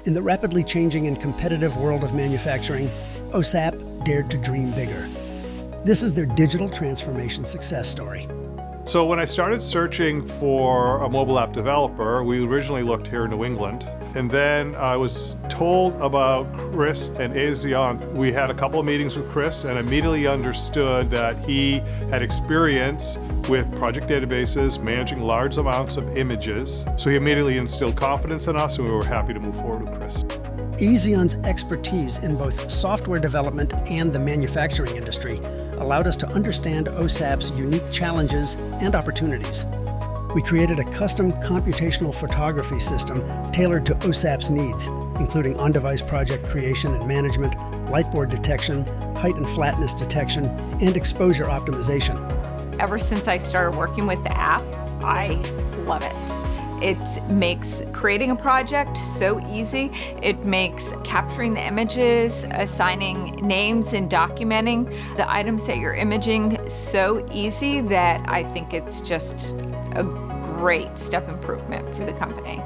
In the rapidly changing and competitive world of manufacturing, OSAAP dared to dream bigger. This is their digital transformation success story. So when I started searching for a mobile app developer, we originally looked here in New England. And then I was told about Chris and Aezion. We had a couple of meetings with Chris and immediately understood that he had experience with project databases, managing large amounts of images. So he immediately instilled confidence in us and we were happy to move forward with Chris. Aezion's expertise in both software development and the manufacturing industry allowed us to understand OSAAP's unique challenges and opportunities. We created a custom computational photography system tailored to OSAAP's needs, including on-device project creation and management, lightboard detection, height and flatness detection, and exposure optimization. Ever since I started working with the app, I love it. It makes creating a project so easy. It makes capturing the images, assigning names, and documenting the items that you're imaging so easy that I think it's just a great step improvement for the company.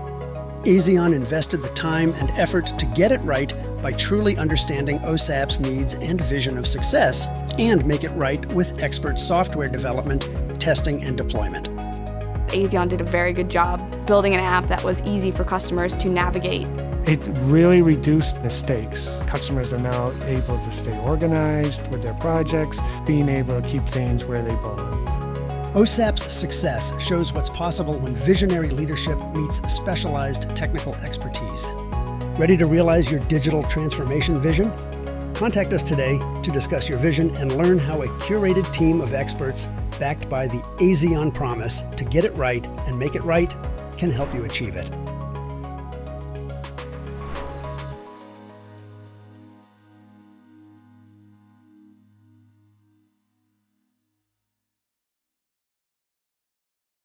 Aezion invested the time and effort to get it right by truly understanding OSAAP's needs and vision of success, and make it right with expert software development, testing, and deployment. Aezion did a very good job building an app that was easy for customers to navigate. It really reduced mistakes. Customers are now able to stay organized with their projects, being able to keep things where they belong. OSAAP's success shows what's possible when visionary leadership meets specialized technical expertise. Ready to realize your digital transformation vision? Contact us today to discuss your vision and learn how a curated team of experts backed by the Aezion promise to get it right and make it right can help you achieve it.